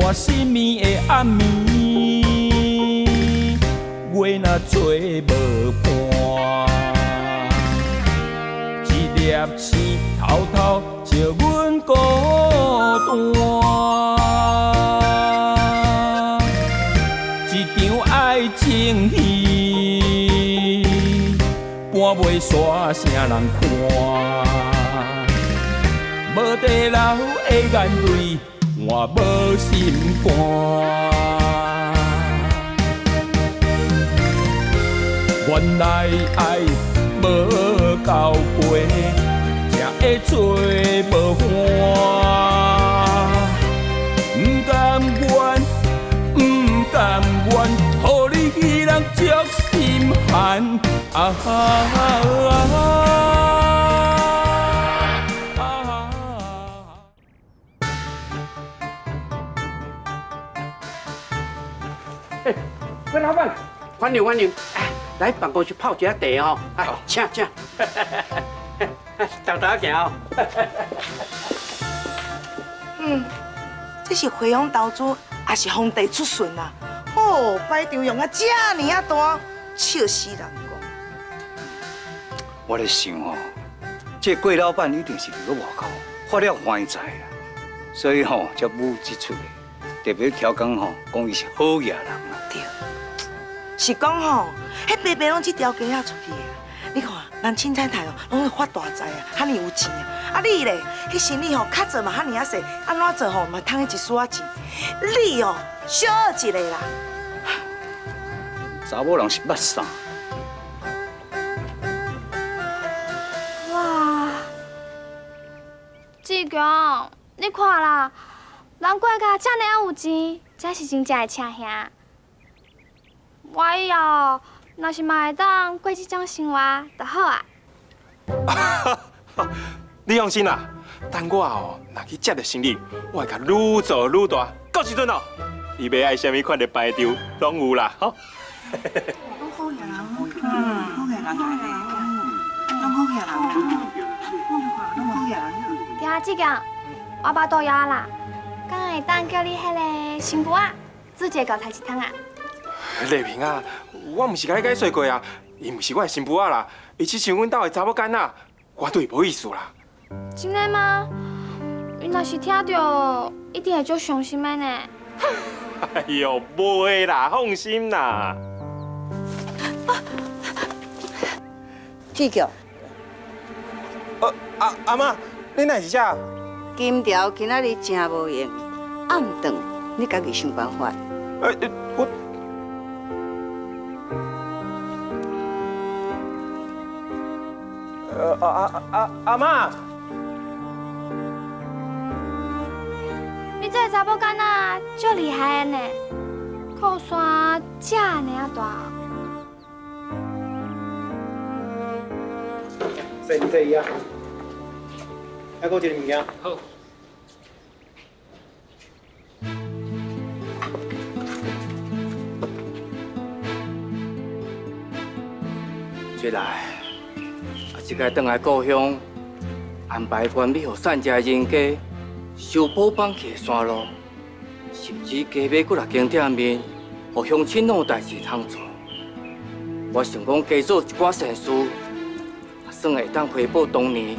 我失眠的暗暝，月若做无伴，一粒星偷偷笑阮孤单。一场爱情戏，半袂煞啥人看。无地老的眼泪，我无心肝。原来爱无够陪，才会做无伴。不甘愿，不甘愿，予你彼人足心寒。关老板，欢迎欢迎！哎，来办公室泡一下茶哦。哎，请请。豆豆行哦。这是惠阳投资，也是皇帝出巡啊！哦，摆场用啊这呢啊大，笑死人讲。我咧想哦，这桂老板一定是伫个外口发了欢财啦，所以吼才舞即出的，特别调讲吼，讲伊是好野人啊。对，是讲吼，迄白白拢这条街啊出去的。你看，咱凊彩台哦，拢会发大财啊，遐尼有钱啊！啊你咧，迄生意吼较做嘛，遐尼啊细，安怎做吼嘛，赚一丝仔钱。你哦，小学一个啦。查某人是捌啥？哇，志强，你看啦，人过甲遮尔啊有钱，这是真正的车兄。我以后若是嘛会当过这种生活，就好啊。你放心啦，等我哦，若去接着生意，我会甲愈做愈大。到时阵哦，你要爱什么款的牌照，拢有啦，吼。好个人，好个人来咧，拢好个人，拢好个人。听下志强，我巴肚枵啦，敢会当叫你迄个新妇仔煮一个高菜一汤啊？丽萍啊，我毋是甲你解说过啊，伊毋是我的新妇仔啦，伊是像阮兜的查某囡仔，我对伊无意思啦。真的吗？伊若是听到，一定会足伤心的呢。哎呦，袂啦，放心啦。铁桥，阿妈，你哪是遮？金条今仔日真无用，暗顿你家己想办法。我。阿妈，你这个查某囡仔足厉害的呢，靠山遮尔啊大。坐椅啊，还搁一个物件。好。出来。一届转来故乡，安排官美予善家人家修补放弃山路，甚至加买几6间店面，予乡亲拢有代志通做。我想讲加做一寡善事，也算会当回报当年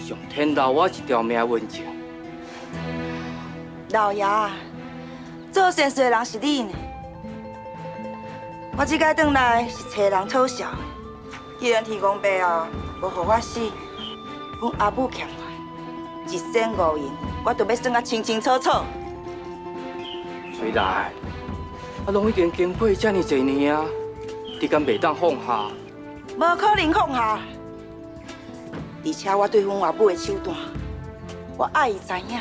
上天留我一条命温情。老爷，做善事的人是你呢。我这届转来是找人讨笑，既然天公伯哦。无予我死，阮阿母欠我1仙5银，我就要算啊清清楚楚。水来，拢已经经过这么多年啊，你敢袂当放下？无可能放下，而且我对阮阿母的手段，我爱伊知影，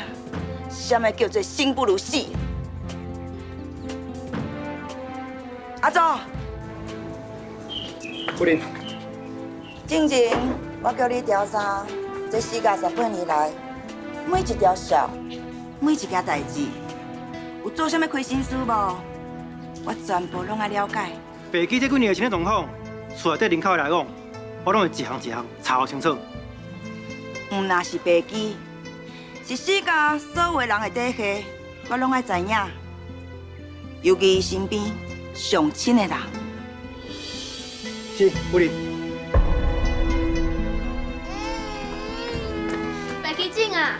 什么叫做生不如死。阿祖，夫人。进前，我叫你调查这40-50年来每一条线、每一件代志，有做啥物亏心事无？我全部拢爱了解。白记这几年的情况状况，厝内底人口来讲，我拢会一项一项查好清楚。唔那是白记，是世间所有人的底细，我拢爱知影。尤其伊身边上亲的人。是夫人。白基警啊！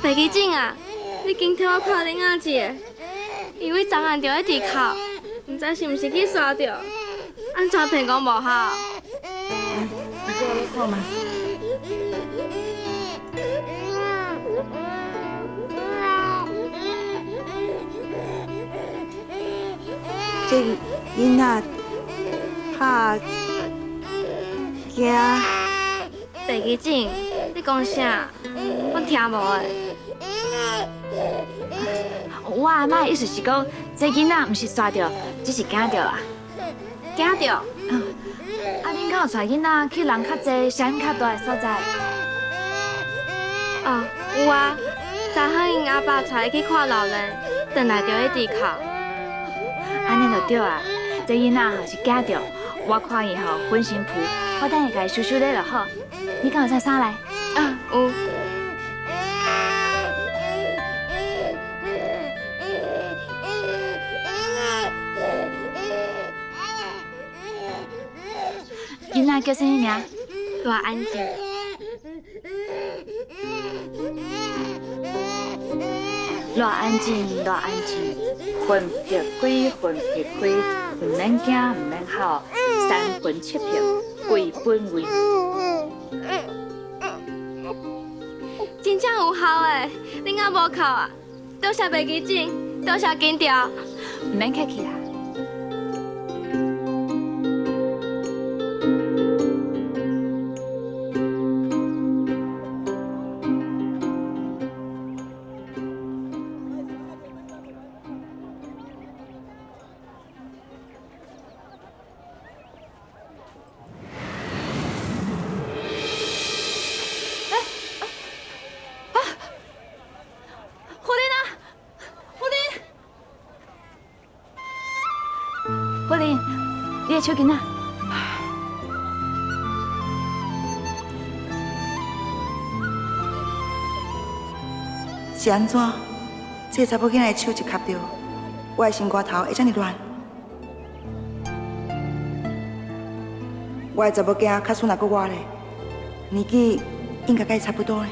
白基警啊！你今天我看恁阿姐，因为昨暗就喺地口，唔知是毋是去刷着，安怎骗讲无效？你过来看嘛。这囡仔怕惊。白基警，你讲啥？我听无诶。我阿妈的意思是讲，这囡仔毋是刷着，只是惊着啦。惊着？啊，恁敢有带囡仔去人较济、声音较大的所在？哦，有啊。昨昏因阿爸带伊去看老人，转来就喺地口。安尼就对啊，这囡仔吼是惊着，我看伊吼浑身浮，我等下甲伊收收咧就好。你敢有带衫来？啊，有。囡仔叫啥物名？偌安静。偌安静，偌安静，魂魄开，魂魄开，唔免惊，唔免哭，三魂七魄归本位。真正有效诶，恁阿无哭啊？多谢白基警，多谢金条，唔免客气啦。夫人，你的手巾啊？是安怎？这查某囡仔的手一卡着，我的心肝头会这么乱。我的查某囝较输若搁我咧，年纪应该甲伊差不多咧。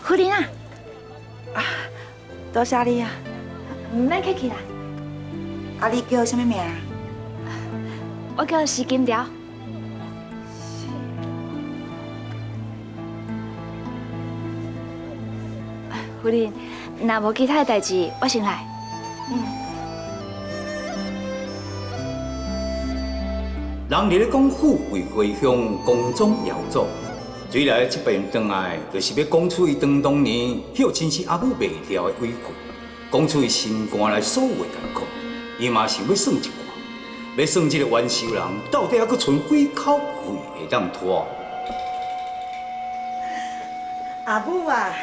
夫人啊，多谢你啊！唔免客气啦。啊，你叫什么名？我叫徐金条。夫人，若无其他的代志，我先来。人哋咧讲富贵归乡，宫中遥祖。最来这边回来，就是要讲出伊当年迄亲生阿母卖掉的委屈，讲出伊心肝内所有的艰苦。伊嘛想要算一卦，要算这个冤仇人到底还阁剩几口气会当拖？阿母啊，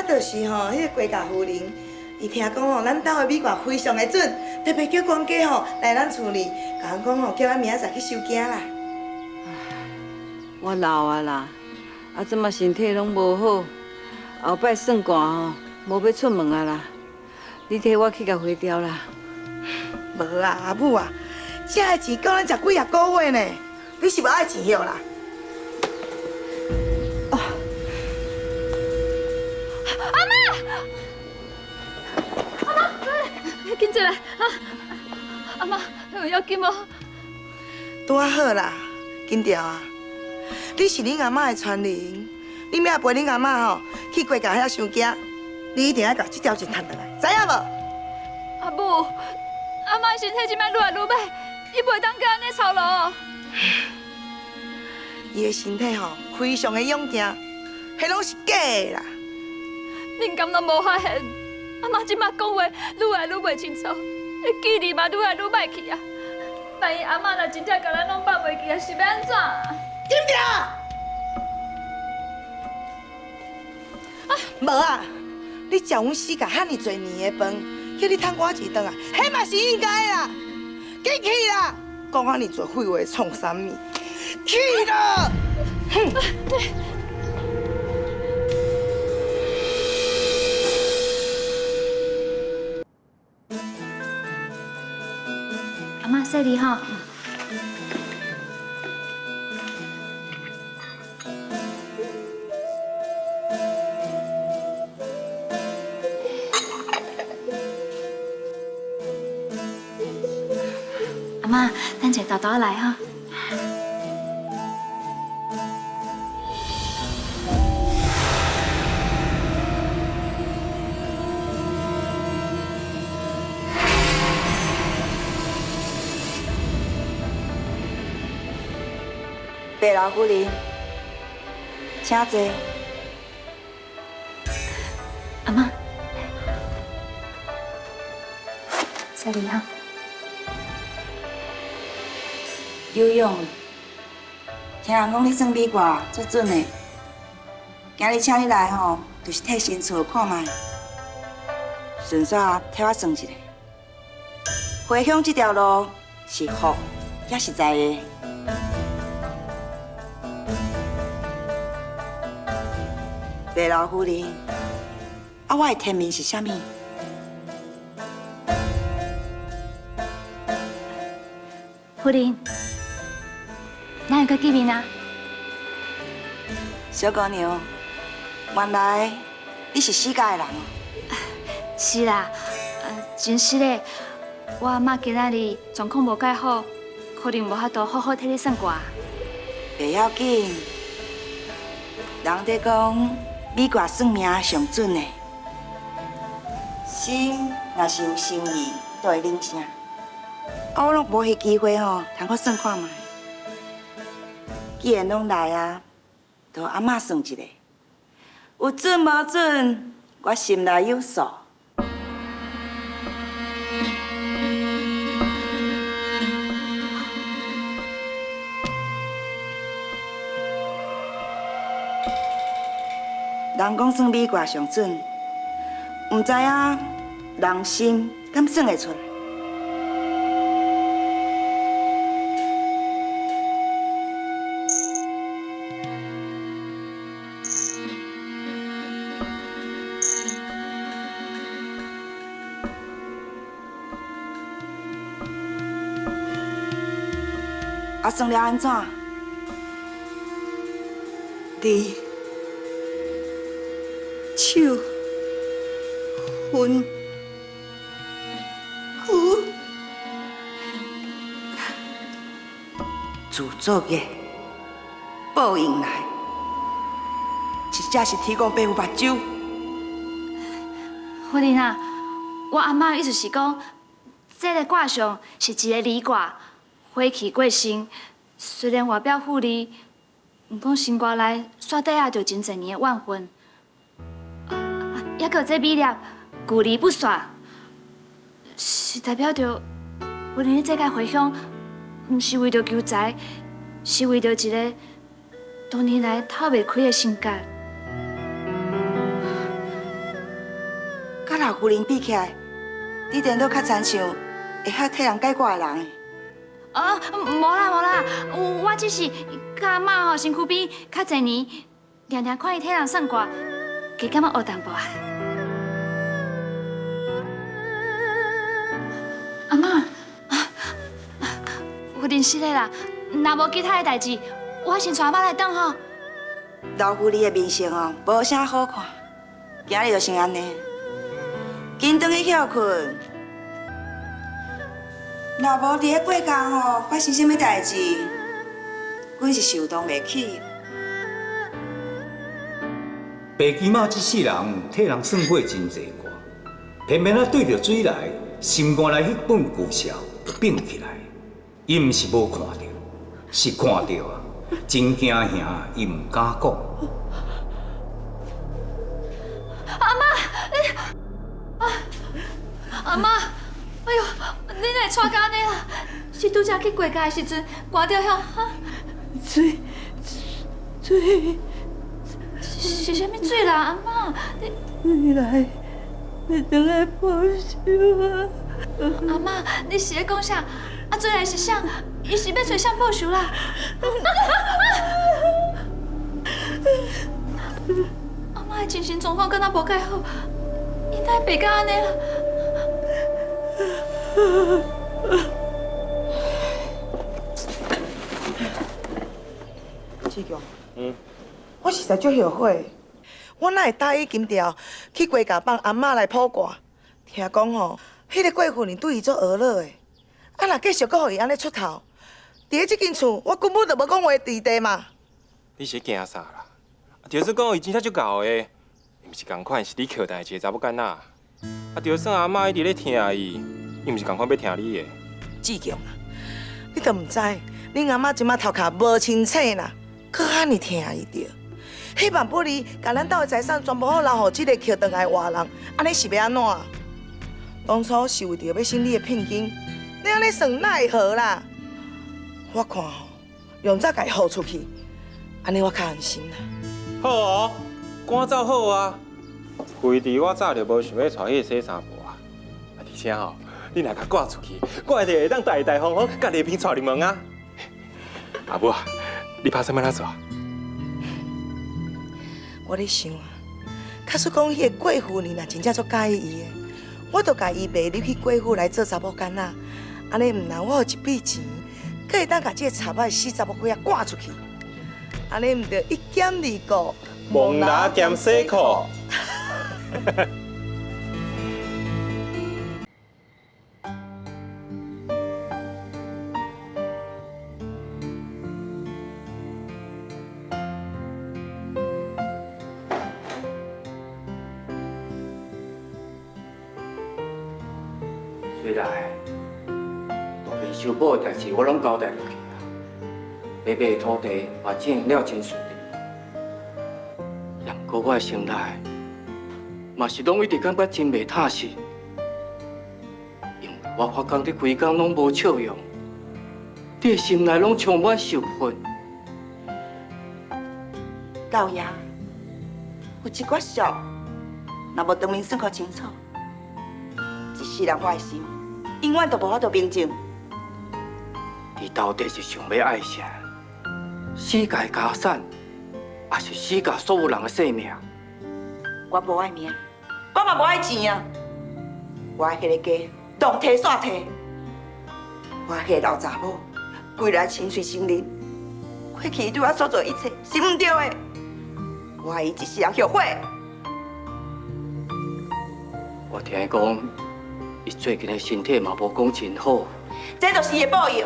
就是吼，迄个郭家夫人，伊听讲吼，咱兜的米罐非常的准，特别叫管家吼来咱厝里，甲咱讲吼，叫咱明仔载去收惊啦。我老啊啦，这么身体拢无好，后摆算卦吼，无要出门啊啦。你替我去甲回调啦。无啊，阿母啊，这个钱够咱食几啊个月呢？你是无爱钱晓啦？紧起来啊！阿妈，有要紧无？拄啊好啦，金条啊，你是恁阿妈的传人，你明仔陪恁阿妈吼去郭家遐收惊，你一定要把这条钱赚回来，知影无？阿母，阿妈身体即摆愈来愈歹，伊袂当甲安尼操劳。伊的身体吼非常的勇健，迄拢是假的啦。恁敢拢无发现？阿妈即摆讲话愈来愈袂清楚，记忆嘛愈来愈歹去啊！万一阿妈若真正甲咱拢放袂记啊，是要安怎？金条！无啊，你食阮四甲遐尼侪年的饭，叫你趁我一顿啊，迄嘛是应该啦。紧去啦！讲遐尼侪废话创啥物？去啦！哼！谢你哈。阿妈，等者豆豆来哈。白老夫人，请坐。阿妈，谢你哈。游泳，听人讲你算米卦足准的，今日请你来吼，就是替新厝看卖，顺续替我算一下。回乡这条路是福，也是财的。白老夫人，啊，我的天命是啥物？夫人，哪有个见面啊？小姑娘，原来你是世界的人哦。是啦，真是嘞。我阿妈今仔日状况无介好，可能无法度好好替你算卦。袂要紧，人在讲米卦算命上准的，心若是有心意，就会灵声。啊，我拢无迄机会吼，通去算看卖。既然拢来啊，就阿嬷算一下，有准无准，我心内有数。人讲算米卦上准，唔知影人心敢算会出来？啊，算了安怎？你手分苦，自作孽，报应来，真正是天公伯父目睭。夫人啊，我阿妈意思是讲，这个卦象是一个离卦，火气过盛。虽然外表富丽，毋讲心肝内煞底下着真侪年的怨恨。还有这米粒故离不煞，是代表着夫人你这届回乡，毋是为着求财，是为着一个多年来透袂开的心结。甲老夫人比起来，你颠倒较亲像会晓替人解卦的人。无啦，我只是甲阿嬷吼身躯边较侪年，常常看伊替人算卦，加感觉学淡薄啊。阿嬷，夫人失礼啦，若无其他的代志，我先带阿嬷来等吼。老夫人的面色哦，无啥好看，今日就先安尼，紧转去休困。若无伫咧过工吼发生啥物代志，阮是受当袂起。白鸡妈这世人替人算过真济卦，偏偏啊对着水来，心肝内迄本旧钞就变起来。伊毋是无看到，是看到啊，真惊吓，伊毋敢讲。阿妈，阿妈，哎呦，你哪会带到安尼啦？是拄则去过界的时阵，刮到遐哈？水，是啥物水啦？阿妈，你来，你等来报仇啊！阿妈，你是咧讲啥？啊，水来是啥？伊是要找啥报仇啦？阿妈的精神状况敢若无介好，伊哪会白到安尼啦？志强，我实在足后悔，我哪会答应金条去国家帮阿嬷来卜卦？听讲吼，迄个过户人对伊做恶佬的，啊若继续搁互伊安尼出头，伫即间厝，我根本就无讲话地地嘛。你是惊啥啦？就算讲伊真正足厚的，毋是共款是你靠代志的查某囡仔。就算阿嬷一直咧听伊，伊毋是共款要听你的。志强啊，你都毋知，恁阿嬷即马头壳无清醒啦，可安尼听伊着。迄万不离，甲咱兜的财产全部好留互即个捡倒来的活人，安尼是要安怎？当初是为着要省你的聘金，你安尼算奈何啦？我看吼，用早甲伊付出去，安尼我较安心啦。好哦，赶走好啊。规地我早就无想要带迄个洗衫布啊，而且吼，你若甲挂出去，我一定会当大大方方甲丽萍带入门啊。阿母啊，你打算要哪做？我咧想啊，假使讲迄个贵妇呢，若真正足介意伊的，我就甲伊卖入去贵妇来做查某囡仔，安尼毋但我有一笔钱，阁会当甲即个插仔死查某鬼仔赶出去，安尼毋着一兼二顾，蒙拿兼洗裤。虽然路边修补的代志我拢交代落去啊，买卖土地嘛进行了真顺利，也毋过我的心内嘛是拢一直感觉真袂踏实，因为我发工你规工拢无笑容，你的心内拢充满受困。老爷，有一寡俗，若无当面算较清楚，一世人我的心永远都无法度平静。你到底是想要爱啥？世界家产，还是世界所有人的性命？我无爱命，我嘛无爱钱啊！我爱迄个家，当提煞提。我爱迄个老查某，规来亲随心灵。过去伊对我所做一切是毋对的，我爱伊一世人后悔。我听讲，伊最近的身体嘛无讲真好。这就是伊的报应。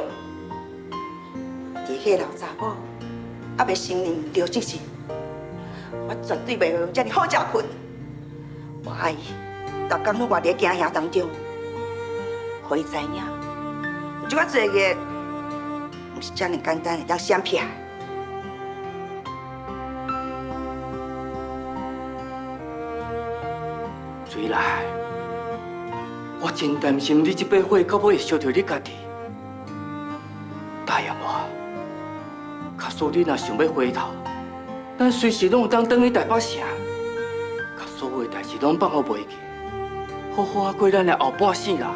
伫迄个老查某还未成年着之前，我绝对袂用遮尔好食困。我爱伊，逐工拢活伫惊吓当中，互伊知影，有即款罪孽，毋是遮尔简单会当闪避。水来，我真担心你这把火到尾会烧着你家己。答应我，假使你若想要回头，咱随时拢有当转去台北城，甲所有的代志拢放好袂记，好好啊过咱的后半生啦。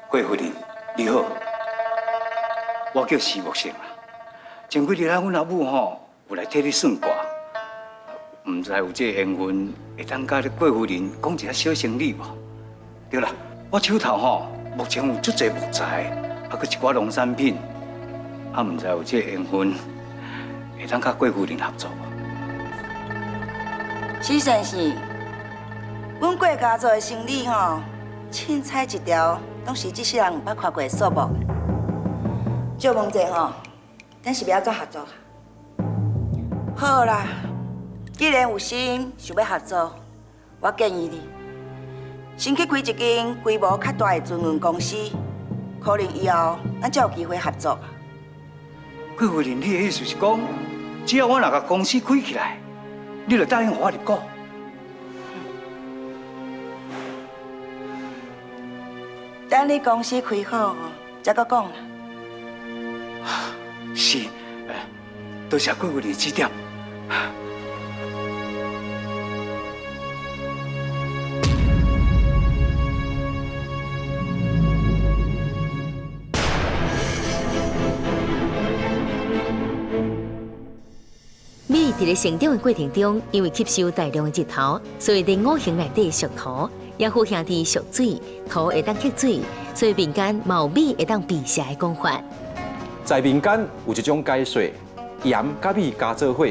贵夫人，你好，我叫徐木生啊。前几日阮阿母有来替你算卦，唔知有这个缘分会当甲你贵夫人讲一下小生意无？对啦，我手头目前有足侪木材，还佫一寡农产品，唔知有这个缘分会当甲贵夫人合作无？徐先生，阮国家做的生意凊彩一条，拢是这世人毋捌看过的数目。借问者咱是要安怎合作？好啦，既然有心想要合作，我建议你先去开一间规模较大的船运公司，可能以后咱才有机会合作。贵夫人，你的意思是讲，只要我若甲公司开起来，你就答应我入股？等你公司开好再搁讲啦。是，多谢贵夫人指点。咧成长的过程中，因为吸收大量的日头，所以伫五行内底属土，也好兄弟属水，土会当吸水，所以民间嘛有米会当避邪的讲法。在民间有一种解说，盐甲米加做伙，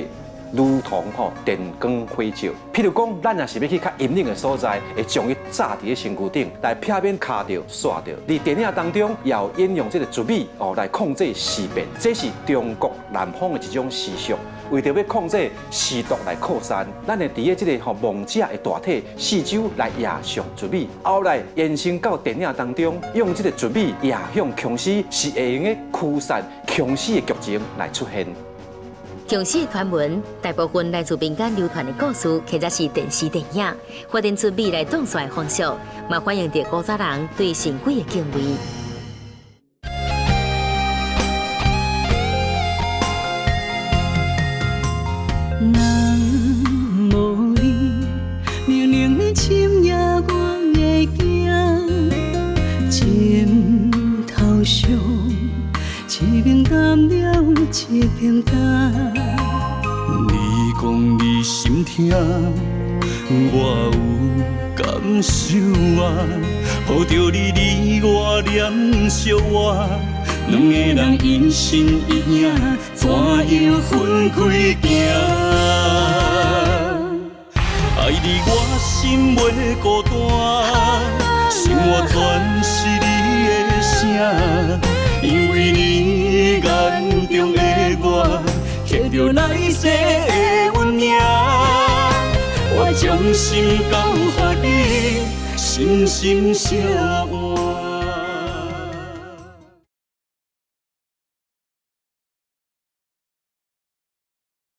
如同电光火石。譬如讲，咱若是要去较阴冷的所在，会将伊炸伫个身躯顶，来避免卡着、刷着。伫电影当中也有引用这个竹米来控制尸变，这是中国南方的一种习俗。为着要控制尸毒来扩散，咱会伫个这个亡者的大体四周来压上竹米，后来延伸到电影当中，用这个竹米压向僵尸，是会用个驱散僵尸的剧情来出现。僵尸的传闻大部分来自民间流传的故事，或者是电视电影，发展出米来挡煞的方式，嘛反映着古早人对神鬼的敬畏。人无你，凉凉的深夜我会惊，枕头上一面淡了一片淡。你讲你心痛，我有感受啊，抱着你，你我念相偎。两个人因心一影，怎样分开行？爱你我心袂孤单，生活全是你的声，因为你眼中的我，刻着来世的温影。我将心交予你，心心相换。